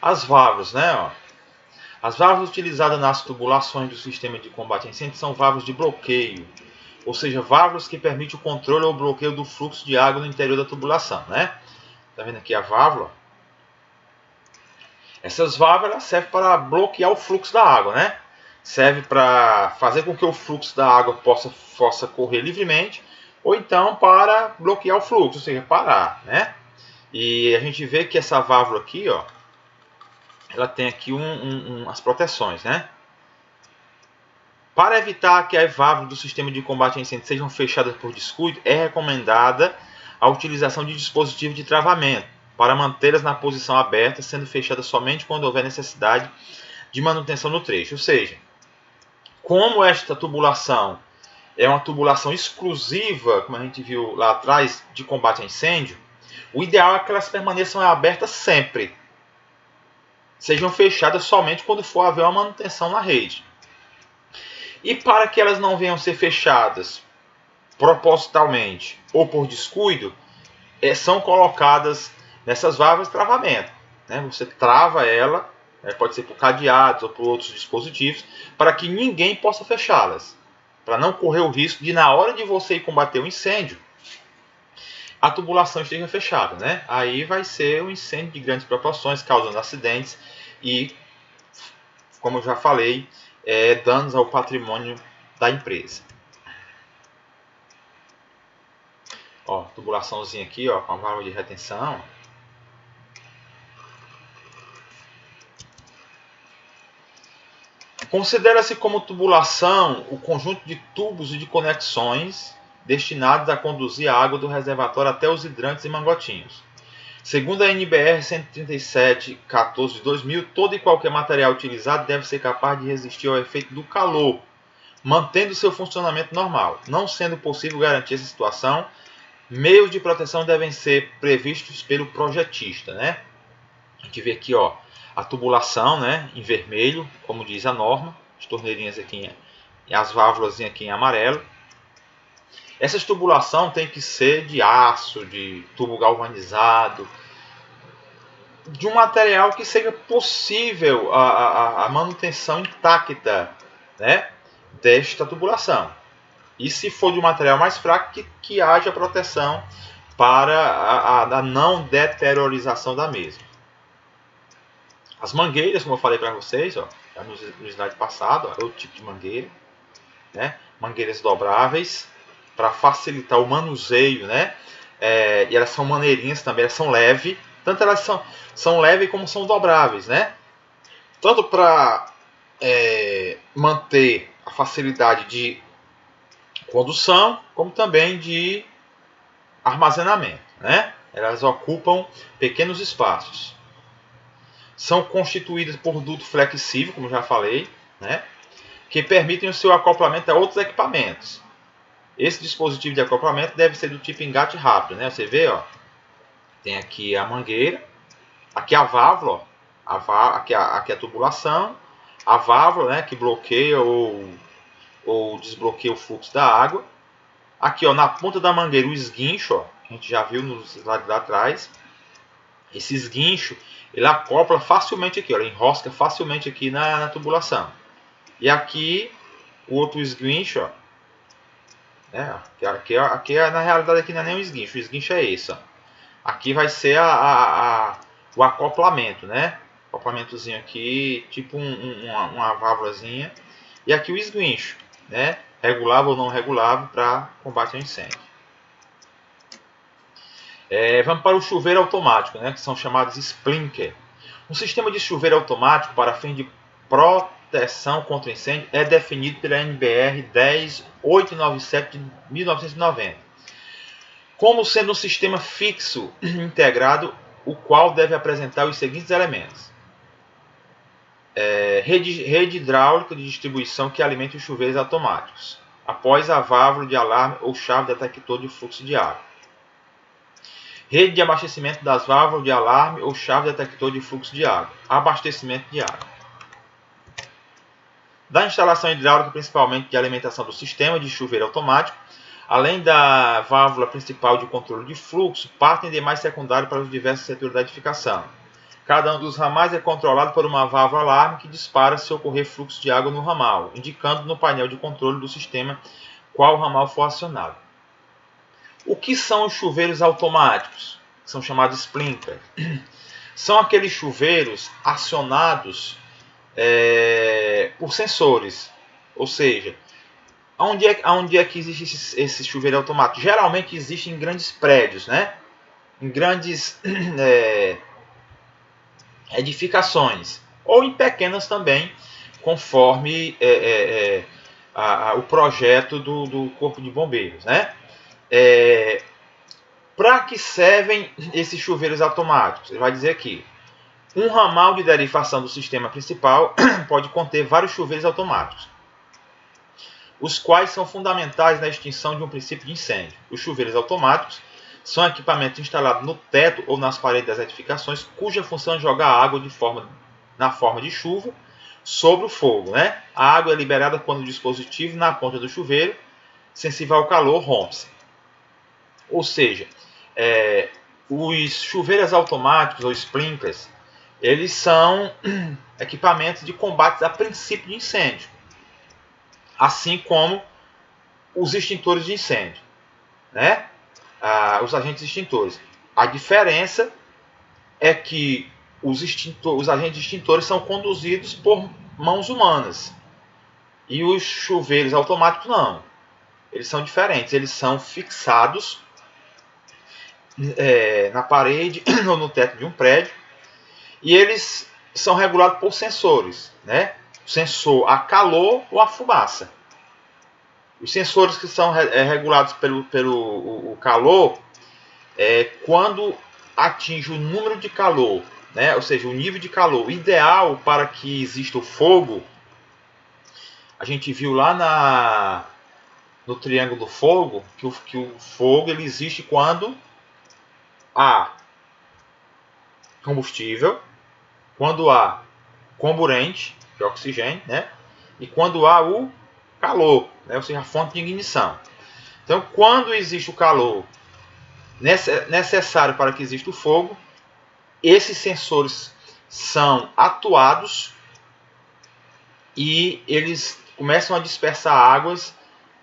As válvulas, né? Ó. As válvulas utilizadas nas tubulações do sistema de combate a incêndio são válvulas de bloqueio, ou seja, válvulas que permitem o controle ou bloqueio do fluxo de água no interior da tubulação, né? Tá vendo aqui a válvula? Essas válvulas servem para bloquear o fluxo da água, né? Serve para fazer com que o fluxo da água possa correr livremente, ou então para bloquear o fluxo, ou seja, parar, né? E a gente vê que essa válvula aqui, ó, ela tem aqui as proteções, né? Para evitar que as válvulas do sistema de combate a incêndio sejam fechadas por descuido, é recomendada a utilização de dispositivos de travamento para mantê-las na posição aberta, sendo fechadas somente quando houver necessidade de manutenção no trecho. Ou seja, como esta tubulação é uma tubulação exclusiva, como a gente viu lá atrás, de combate a incêndio, o ideal é que elas permaneçam abertas sempre. Sejam fechadas somente quando for haver uma manutenção na rede. E para que elas não venham a ser fechadas propositalmente ou por descuido, são colocadas nessas válvulas de travamento, né? Você trava ela, pode ser por cadeados ou por outros dispositivos, para que ninguém possa fechá-las, para não correr o risco de, na hora de você ir combater o incêndio, a tubulação esteja fechada, né? Aí vai ser um incêndio de grandes proporções, causando acidentes e, como eu já falei, danos ao patrimônio da empresa. Ó, tubulaçãozinha aqui, ó, com a válvula de retenção. Considera-se como tubulação o conjunto de tubos e de conexões destinados a conduzir a água do reservatório até os hidrantes e mangotinhos. Segundo a NBR 137/14 de 2000, todo e qualquer material utilizado deve ser capaz de resistir ao efeito do calor, mantendo seu funcionamento normal. Não sendo possível garantir essa situação, meios de proteção devem ser previstos pelo projetista, né? A gente vê aqui, ó, a tubulação, né, em vermelho, como diz a norma, as torneirinhas aqui e as válvulas aqui em amarelo. Essas tubulações tem que ser de aço, de tubo galvanizado, de um material que seja possível a manutenção intacta, né, desta tubulação. E se for de um material mais fraco, que haja proteção para a não deteriorização da mesma. As mangueiras, como eu falei para vocês, ó, no slide passado, ó, é o tipo de mangueira, né? Mangueiras dobráveis para facilitar o manuseio, né? E elas são maneirinhas também, elas são leves, tanto elas são leves como são dobráveis, né? Tanto para manter a facilidade de condução, como também de armazenamento, né? Elas ocupam pequenos espaços. São constituídas por duto flexível, como já falei, né? Que permitem o seu acoplamento a outros equipamentos. Esse dispositivo de acoplamento deve ser do tipo engate rápido, né? Você vê, ó, tem aqui a mangueira, aqui a válvula, ó, aqui a tubulação, a válvula, né, que bloqueia ou desbloqueia o fluxo da água. Aqui, ó, na ponta da mangueira o esguincho, ó, que a gente já viu nos slides lá atrás. Esse esguincho, ele acopla facilmente aqui, ó, ele enrosca facilmente aqui na tubulação. E aqui o outro esguincho, ó, né, aqui na realidade aqui não é nem um esguincho, o esguincho é esse, ó. Aqui vai ser o acoplamento, né? Acoplamentozinho aqui, tipo uma válvulazinha. E aqui o esguincho, né? Regulável ou não regulável para combate ao incêndio. Vamos para o chuveiro automático, né? Que são chamados sprinkler. Um sistema de chuveiro automático para fim de proteção contra incêndio é definido pela NBR 10897 de 1990. Como sendo um sistema fixo integrado, o qual deve apresentar os seguintes elementos. Rede hidráulica de distribuição que alimenta os chuveiros automáticos, após a válvula de alarme ou chave detector de fluxo de água. Rede de abastecimento das válvulas de alarme ou chave detector de fluxo de água. Abastecimento de água. Da instalação hidráulica, principalmente de alimentação do sistema de chuveiro automático, além da válvula principal de controle de fluxo, partem demais secundários para os diversos setores da edificação. Cada um dos ramais é controlado por uma válvula alarme que dispara se ocorrer fluxo de água no ramal, indicando no painel de controle do sistema qual ramal for acionado. O que são os chuveiros automáticos? São chamados sprinkler. São aqueles chuveiros acionados por sensores. Ou seja, onde é que existe esse chuveiro automático? Geralmente existe em grandes prédios, né? Em grandes edificações. Ou em pequenas também, conforme o projeto do Corpo de Bombeiros, né? Para que servem esses chuveiros automáticos? Ele vai dizer aqui: um ramal de derivação do sistema principal pode conter vários chuveiros automáticos, os quais são fundamentais na extinção de um princípio de incêndio. Os chuveiros automáticos são equipamentos instalados no teto ou nas paredes das edificações, cuja função é jogar água na forma de chuva sobre o fogo, né? A água é liberada quando o dispositivo na ponta do chuveiro, sensível ao calor, rompe-se. Ou seja, os chuveiros automáticos ou sprinklers, eles são equipamentos de combate a princípio de incêndio, assim como os extintores de incêndio, né? Os agentes extintores. A diferença é que os agentes extintores são conduzidos por mãos humanas e os chuveiros automáticos não. Eles são diferentes, eles são fixados na parede ou no teto de um prédio, e eles são regulados por sensores, né? Sensor a calor ou a fumaça. Os sensores que são regulados pelo calor, quando atinge o número de calor, né? Ou seja, o nível de calor ideal para que exista o fogo. A gente viu lá no Triângulo do Fogo que o fogo ele existe quando há combustível, quando há comburente, que é oxigênio, né? E quando há o calor, né? Ou seja, a fonte de ignição. Então, quando existe o calor necessário para que exista o fogo, esses sensores são atuados e eles começam a dispersar águas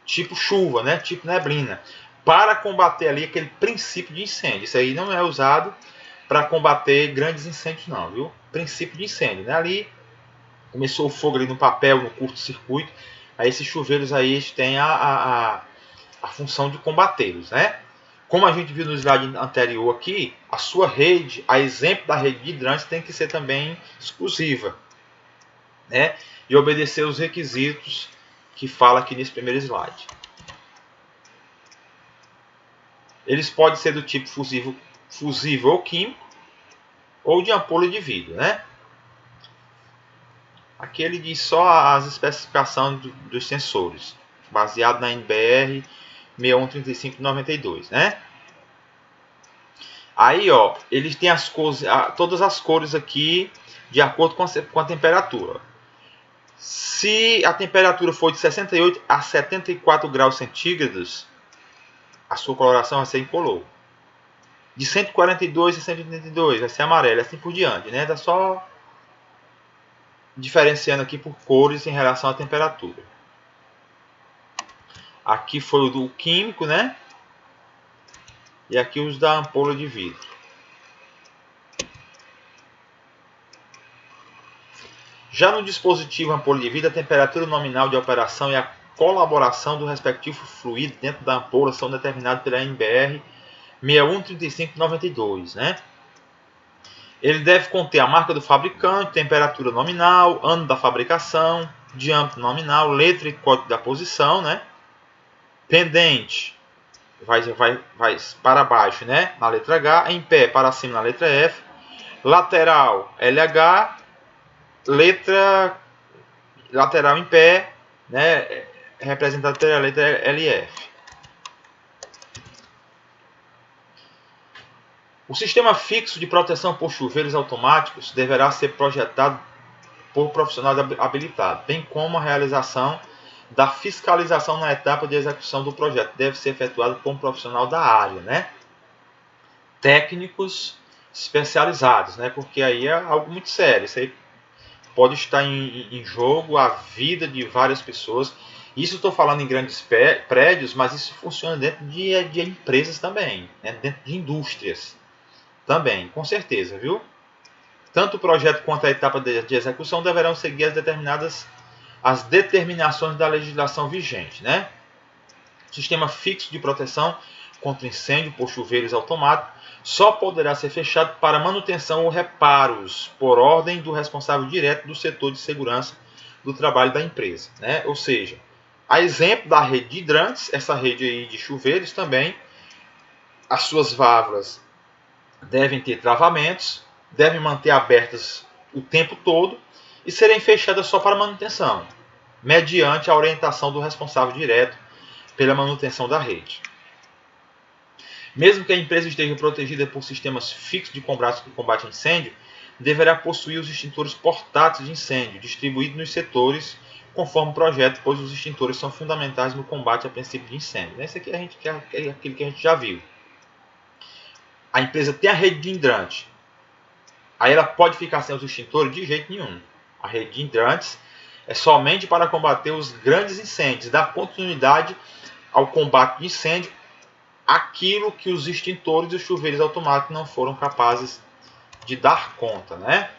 tipo chuva, né? Tipo neblina, para combater ali aquele princípio de incêndio. Isso aí não é usado para combater grandes incêndios não, viu? Princípio de incêndio, né? Ali começou o fogo ali no papel, no curto-circuito, aí esses chuveiros aí têm a função de combatê-los, né? Como a gente viu no slide anterior aqui, a sua rede, a exemplo da rede de hidrantes, tem que ser também exclusiva, né? E obedecer os requisitos que fala aqui nesse primeiro slide. Eles podem ser do tipo fusível ou químico, ou de ampola de vidro, né? Aqui ele diz só as especificações dos sensores, baseado na NBR 613592, né? Aí, ó, eles têm as cores, todas as cores aqui de acordo com a temperatura. Se a temperatura for de 68 a 74 graus centígrados, a sua coloração vai ser incolor. De 142 a 182 vai ser amarelo, assim por diante, né? Tá só diferenciando aqui por cores em relação à temperatura. Aqui foi o do químico, né? E aqui os da ampola de vidro. Já no dispositivo ampola de vidro, a temperatura nominal de operação e a colaboração do respectivo fluido dentro da ampola são determinados pela NBR 613592, né? Ele deve conter a marca do fabricante, temperatura nominal, ano da fabricação, diâmetro nominal, letra e código da posição, né? Pendente vai para baixo, né? Na letra H, em pé para cima na letra F, lateral LH, lateral em pé, né? Representada pela letra LF. O sistema fixo de proteção por chuveiros automáticos deverá ser projetado por profissionais habilitados, bem como a realização da fiscalização na etapa de execução do projeto deve ser efetuado por um profissional da área, né? Técnicos especializados, né? Porque aí é algo muito sério. Isso aí pode estar em jogo a vida de várias pessoas. Isso estou falando em grandes prédios, mas isso funciona dentro de empresas também, né? Dentro de indústrias também, com certeza, viu? Tanto o projeto quanto a etapa de execução deverão seguir as determinações da legislação vigente, né? Sistema fixo de proteção contra incêndio por chuveiros automáticos só poderá ser fechado para manutenção ou reparos por ordem do responsável direto do setor de segurança do trabalho da empresa, né? Ou seja, a exemplo da rede de hidrantes, essa rede aí de chuveiros também, as suas válvulas devem ter travamentos, devem manter abertas o tempo todo e serem fechadas só para manutenção, mediante a orientação do responsável direto pela manutenção da rede. Mesmo que a empresa esteja protegida por sistemas fixos de combate a incêndio, deverá possuir os extintores portáteis de incêndio, distribuídos nos setores, conforme o projeto, pois os extintores são fundamentais no combate a princípio de incêndio. Esse aqui é aquilo que a gente já viu. A empresa tem a rede de hidrante. Aí ela pode ficar sem os extintores? De jeito nenhum. A rede de hidrantes é somente para combater os grandes incêndios, dar continuidade ao combate de incêndio, aquilo que os extintores e os chuveiros automáticos não foram capazes de dar conta, né?